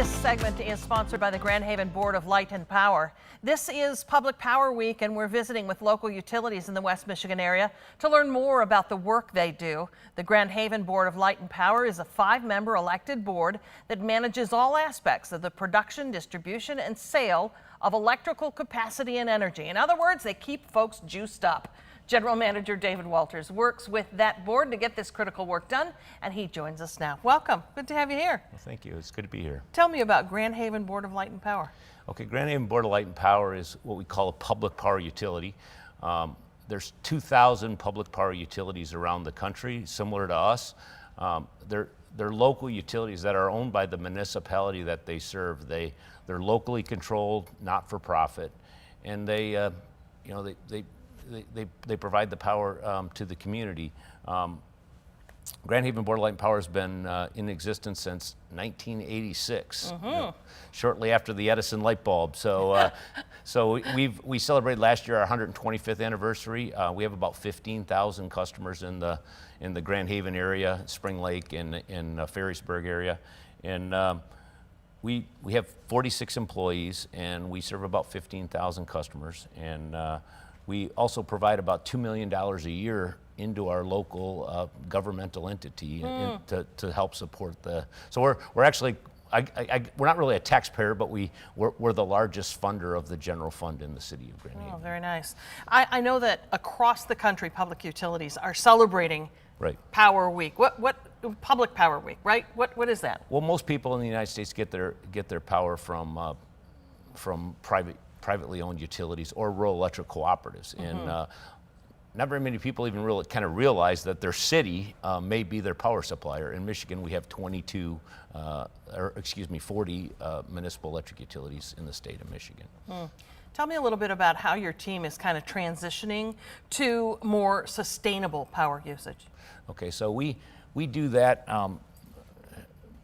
This segment is sponsored by the Grand Haven Board of Light and Power. This is Public Power Week, and we're visiting with local utilities in the West Michigan area to learn more about the work they do. The Grand Haven Board of Light and Power is a 5-member elected board that manages all aspects of the production, distribution, and sale of electrical capacity and energy. In other words, they keep folks juiced up. General Manager David Walters works with that board to get this critical work done, and he joins us now. Welcome. Good to have you here. Well, thank you. It's good to be here. Tell me about Grand Haven Board of Light and Power. Okay, Grand Haven Board of Light and Power is what we call a public power utility. There's 2,000 public power utilities around the country, similar to us. They're local utilities that are owned by the municipality that they serve. They're locally controlled, not for profit, and they provide the power to the community. Grand Haven Board of Light and Power has been in existence since 1986, shortly after the Edison light bulb. So, we celebrated last year our 125th anniversary. We have about 15,000 customers in the Grand Haven area, Spring Lake, in Ferrisburg area, and we have 46 employees, and we serve about 15,000 customers, and we also provide about $2 million a year into our local governmental entity to help support the. So we're actually we're not really a taxpayer, but we're the largest funder of the general fund in the city of Grand Haven. Oh, very nice. I know that across the country, public utilities are celebrating Power Week. What Public Power Week, right? What is that? Well, most people in the United States get their power from privately owned utilities or rural electric cooperatives, and not very many people even really kind of realize that their city may be their power supplier. In Michigan, we have 40 municipal electric utilities in the state of Michigan. Tell me a little bit about how your team is kind of transitioning to more sustainable power usage. Okay, so we do that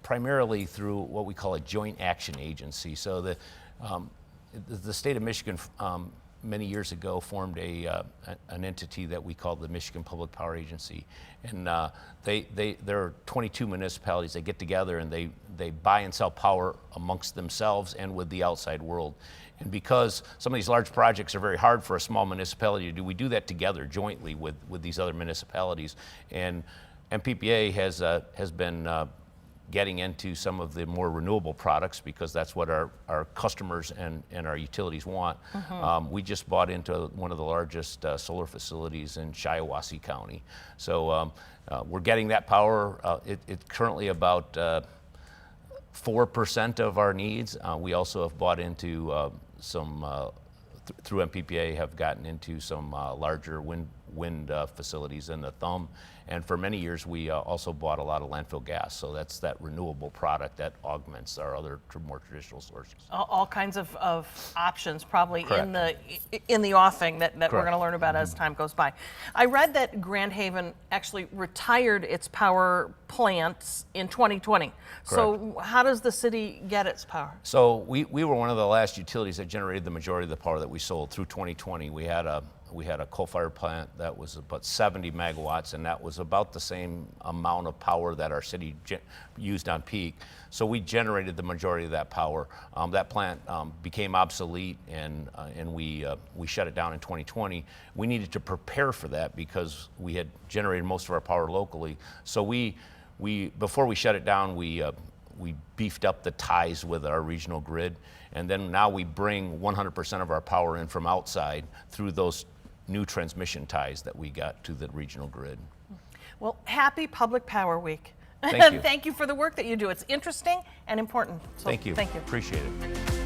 primarily through what we call a joint action agency. So the state of Michigan many years ago formed an entity that we call the Michigan Public Power Agency, and there are 22 municipalities. They get together and they buy and sell power amongst themselves and with the outside world. And because some of these large projects are very hard for a small municipality to do, we do that together jointly with these other municipalities. And MPPA has been getting into some of the more renewable products because that's what our customers and our utilities want. We just bought into one of the largest solar facilities in Shiawassee County. So we're getting that power. It's currently about 4% of our needs. We also have bought into through MPPA, have gotten into some larger wind facilities in the Thumb. And for many years, we also bought a lot of landfill gas. So that's that renewable product that augments our other more traditional sources. All kinds of options probably in the offing that we're going to learn about as time goes by. I read that Grand Haven actually retired its power plants in 2020. So how does the city get its power? So we were one of the last utilities that generated the majority of the power that we sold through 2020. We had a coal-fired plant that was about 70 megawatts, and that was about the same amount of power that our city used on peak. So we generated the majority of that power. That plant became obsolete, and we shut it down in 2020. We needed to prepare for that because we had generated most of our power locally. So before we shut it down, we beefed up the ties with our regional grid, and then now we bring 100% of our power in from outside through those new transmission ties that we got to the regional grid. Well, happy Public Power Week. Thank you. Thank you for the work that you do. It's interesting and important. So thank you. Thank you. Appreciate it.